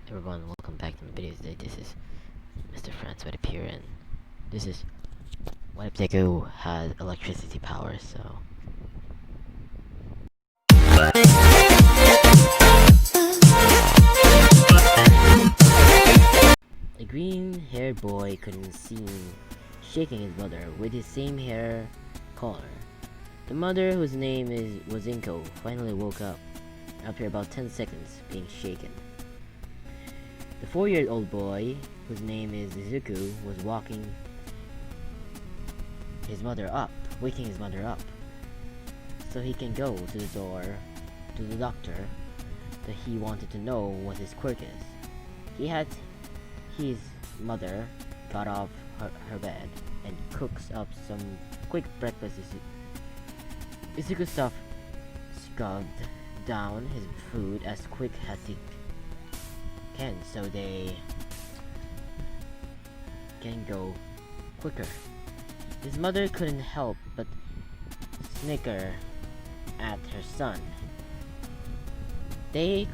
Everyone, welcome back to my video today. This is Mr. France with Appear, and this is what if deku has electricity power. So a green-haired boy couldn't seen shaking his mother with his same hair color. The mother, whose name was Inko, finally woke up after about 10 seconds being shaken. The 4-year-old boy, whose name is Izuku, was waking his mother up, so he can go to the door to the doctor that he wanted to know what his quirk is. His mother got off her bed and cooks up some quick breakfast. Izuku shoved down his food as quick as he can so they can go quicker. His mother couldn't help but snicker at her son. They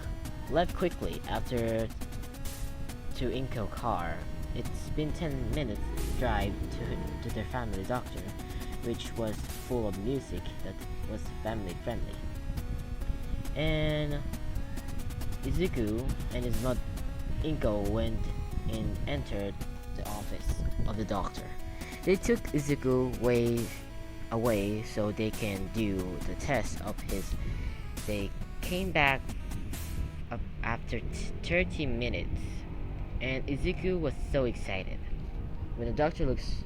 left quickly after to Inko car. It's been 10 minutes drive to their family doctor, which was full of music that was family friendly. And Izuku and his mother Inko went and entered the office of the doctor. They took Izuku away so they can do the test of his. They came back after 30 minutes, and Izuku was so excited. When the doctor looks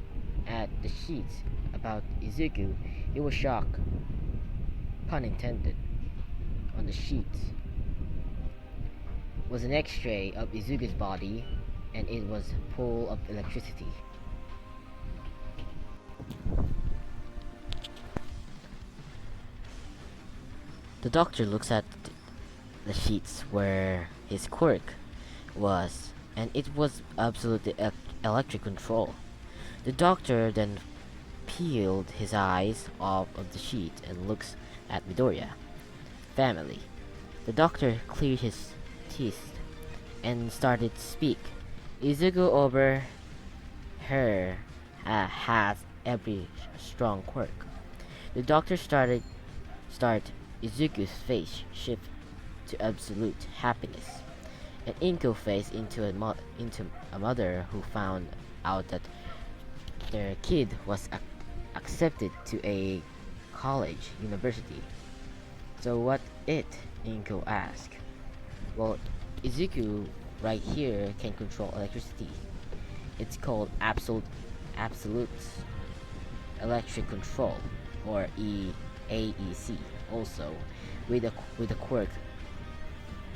at the sheets about Izuku, he was shocked, pun intended. On the sheets was an X-ray of Izuku's body, and it was full of electricity. The doctor looks at the sheets where his quirk was, and it was absolutely electric control. The doctor then peeled his eyes off of the sheet and looks at Midoriya family. The doctor cleared his teeth and started to speak. Izuku over her has every strong quirk. The doctor start Izuku's face shift to absolute happiness, and Inko face into a mother who found out that their kid was accepted to a university. So what Inko asked. Well, Izuku right here can control electricity. It's called absolute electric control, or AEC. Also, with a quirk,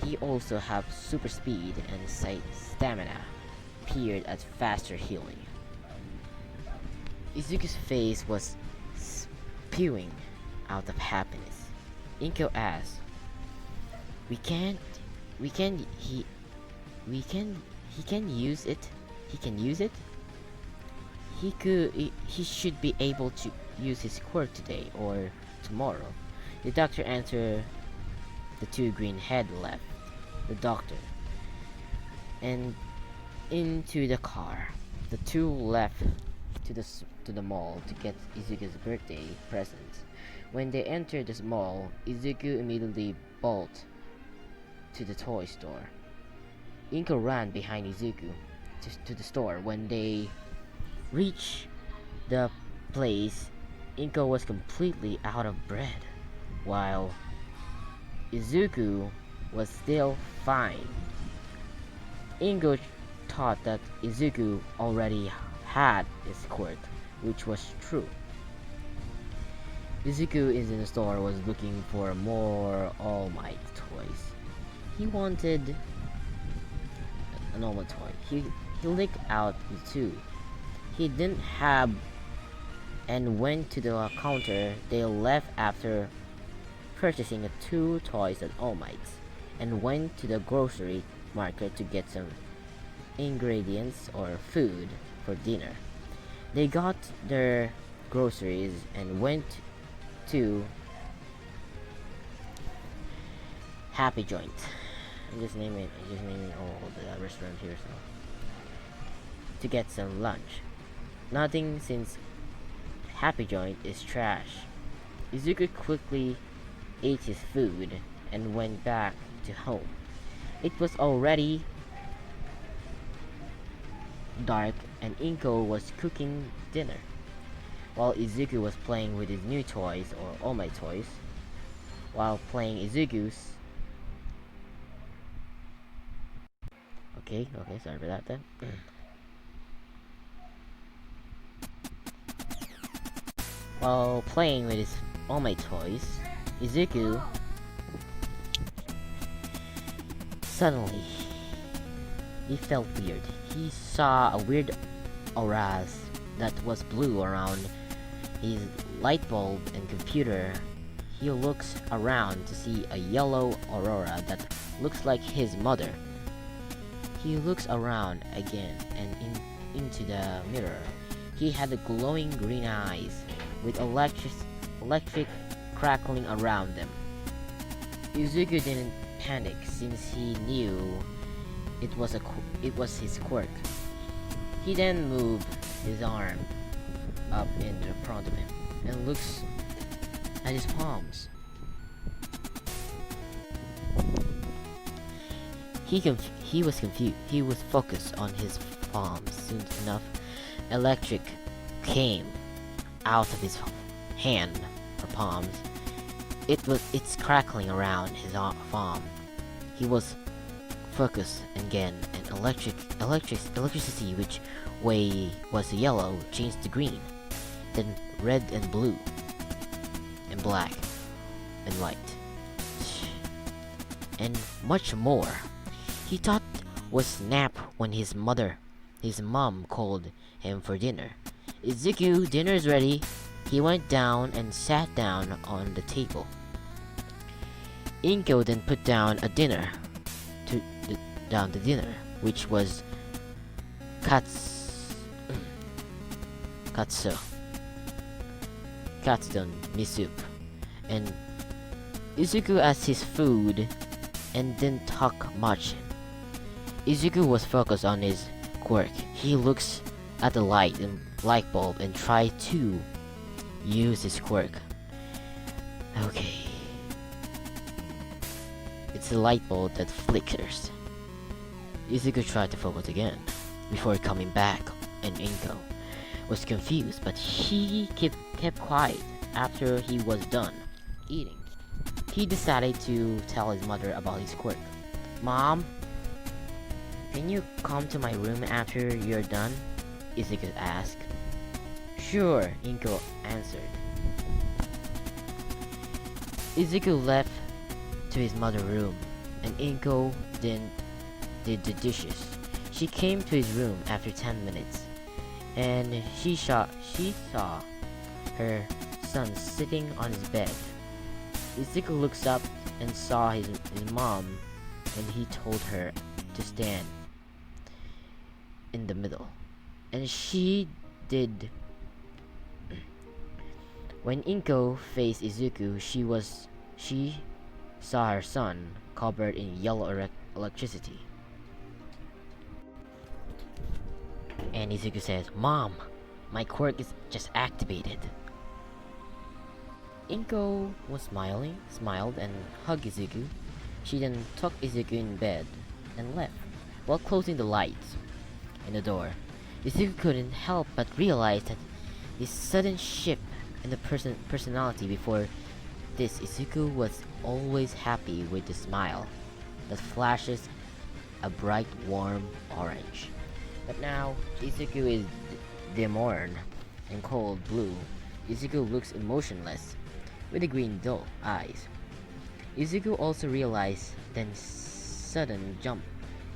he also have super speed and stamina, paired at faster healing. Izuku's face was spewing out of happiness. Inko asked, "We can't. He can use it. He can use it. He should be able to use his quirk today or tomorrow." The doctor answered. The two green head left the doctor and into the car. The two left to the mall to get Izuku's birthday present. When they entered the mall, Izuku immediately bolted to the toy store. Inko ran behind Izuku to the store. When they reached the place, Inko was completely out of bread, while Izuku was still fine. Inko thought that Izuku already had his quirk, which was true. Izuku is in the store was looking for more All Might toys. He wanted a normal toy. He licked out the two. He didn't have and went to the counter. They left after purchasing 2 toys at All Might's and went to the grocery market to get some ingredients or food for dinner. They got their groceries and went to Happy Joint. I'm just naming all the restaurant here, so to get some lunch. Nothing since Happy Joint is trash. Izuku quickly ate his food and went back to home. It was already dark and Inko was cooking dinner, while Izuku was playing with his new toys, or all my toys. While playing Izuku's... Okay, sorry for that then. While playing with his all my toys, Izuku suddenly he felt weird. He saw a weird aura that was blue around his light bulb and computer. He looks around to see a yellow aurora that looks like his mother. He looks around again and into the mirror. He had the glowing green eyes with electric crackling around them. Izuku didn't panic since he knew it was his quirk. He then moved his arm up in front of him and looks at his palms. He was confused. He was focused on his palms. Soon enough, electric came out of his hand or palms. It's crackling around his palm. He was focused again, and electricity, which way was yellow, changed to green, then red and blue, and black, and white, and much more. He thought was nap when his mom called him for dinner. Izuku, dinner's ready. He went down and sat down on the table. Inko then put down the dinner, which was katsudon miso, and Izuku asked his food and didn't talk much. Izuku was focused on his quirk. He looks at the light bulb and tried to use his quirk. Okay. It's the light bulb that flickers. Izuku tried to focus again before coming back, and Inko was confused, but he kept quiet after he was done eating. He decided to tell his mother about his quirk. Mom, can you come to my room after you're done? Izuku asked. Sure, Inko answered. Izuku left to his mother's room, and Inko did the dishes. She came to his room after 10 minutes, and she saw her son sitting on his bed. Izuku looks up and saw his mom, and he told her to stand in the middle, and she did. When Inko faced Izuku, she saw her son covered in yellow electricity. And Izuku says, Mom, my quirk is just activated. Inko was smiled and hugged Izuku. She then took Izuku in bed and left, while closing the lights and the door. Izuku couldn't help but realize that this sudden shift in the personality. Before this, Izuku was always happy with a smile that flashes a bright warm orange. But now, Izuku is demorne and cold blue. Izuku looks emotionless with the green dull eyes. Izuku also realized then sudden jump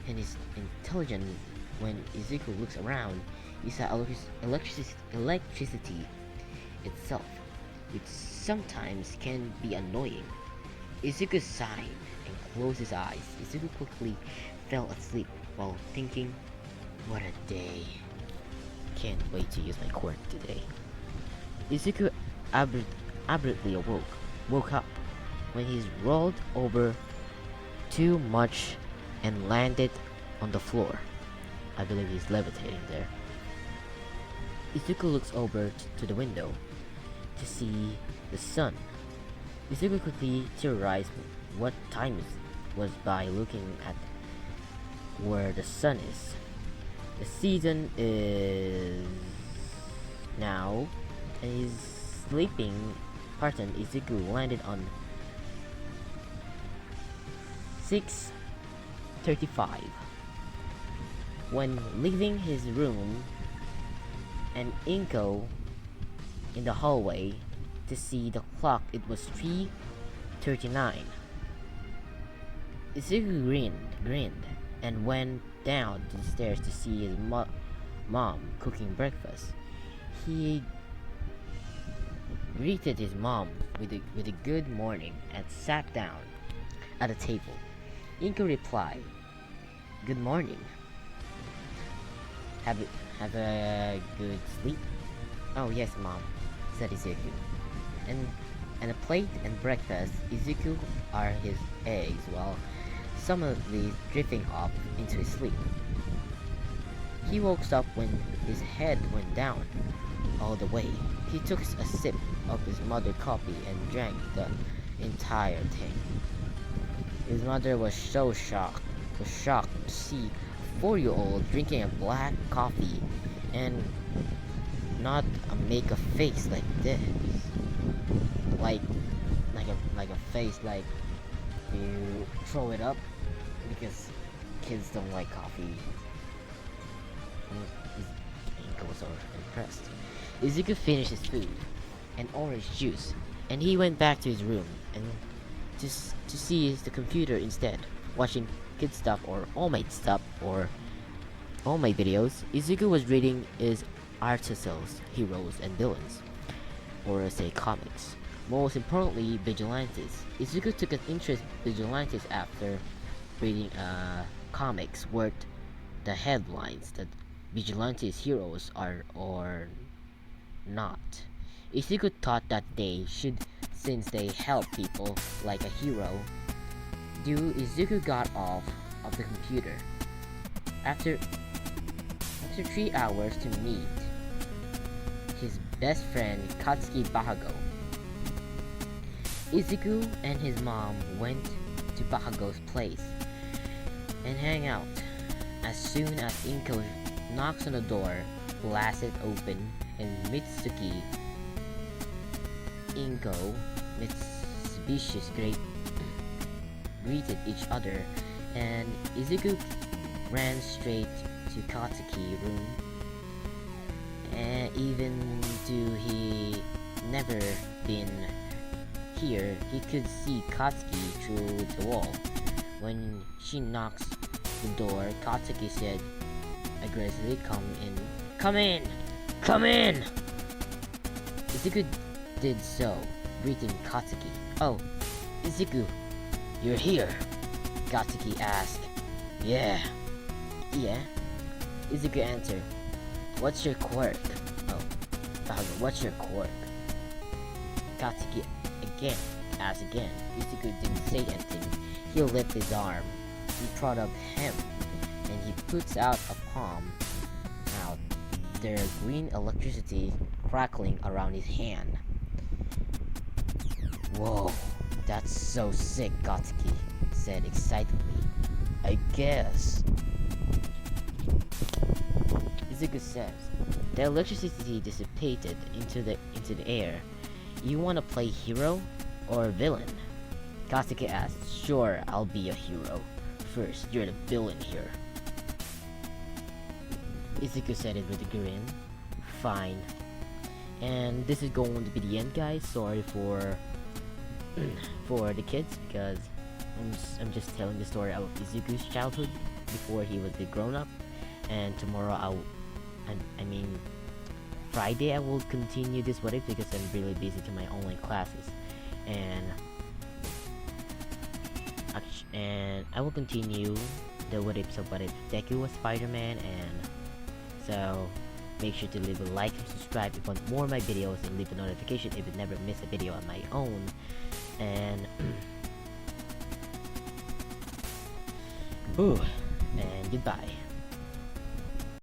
in his intelligence. When Izuku looks around, he saw electricity itself, which sometimes can be annoying. Izuku sighed and closed his eyes. Izuku quickly fell asleep while thinking, what a day. Can't wait to use my quirk today. Izuku abruptly woke up when he's rolled over too much and landed on the floor. I believe he's levitating there. Izuku looks over to the window to see the sun. Izuku quickly theorized what time it was by looking at where the sun is. The season is now, and his sleeping pattern Izuku landed on 6:35. When leaving his room, and Inko in the hallway to see the clock, it was 3:39. Izuku grinned and went down to the stairs to see his mom cooking breakfast. He greeted his mom with a good morning and sat down at a table. Inko replied, "Good morning. Have a good sleep?" "Oh yes, Mom," said Izuku. And a plate and breakfast. Izuku are his eggs while somnolently drifting off into his sleep. He woke up when his head went down all the way. He took a sip of his mother's coffee and drank the entire thing. His mother was shocked to see a 4-year-old drinking a black coffee and not make a face like this. Like a face like you throw it up because kids don't like coffee. Inko was impressed. Izuku finished his food and orange juice, and he went back to his room and to see the computer instead, watching kid stuff or all-mate stuff or all-mate videos. Izuku was reading his articles, heroes and villains, or say comics. Most importantly, vigilantes. Izuku took an interest in vigilantes after reading comics where the headlines that vigilantes heroes are or not. Izuku thought that they should, since they help people like a hero. Izuku got off of the computer after 3 hours to meet his best friend Katsuki Bahago. Izuku and his mom went to Bahago's place and hang out. As soon as Inko knocks on the door, blasts it open, and Mitsuki, Inko, Mitsubishi's greeted each other, and Izuku ran straight to Katsuki's room, and even though he never been here, he could see Katsuki through the wall. When she knocks the door, Katsuki said aggressively, "Come in! Come in!" Izuku did so, greeting Katsuki. "Oh, Izuku, you're here?" Katsuki asked. Yeah. Izuku answered. "What's your quirk?" "Oh, what's your quirk?" Katsuki asked again. Izuku didn't say anything. He lifted his arm in front of him, and he puts out a palm. Out there, green electricity crackling around his hand. "Whoa, that's so sick," Katsuki said excitedly. "I guess." Izuku says, "The electricity dissipated into the air. You want to play hero or villain?" Katsuki asked. "Sure, I'll be a hero. First, you're the villain here." Izuku said it with a grin. "Fine." And this is going to be the end, guys. Sorry for the kids, because I'm just telling the story of Izuku's childhood before he was a grown up. And tomorrow Friday I will continue this what if, because I'm really busy to my online classes, and I will continue the what ifs of what if Deku was Spider-Man. And so make sure to leave a like and subscribe if you want more of my videos, and leave a notification if you never miss a video on my own. And Whew, and goodbye.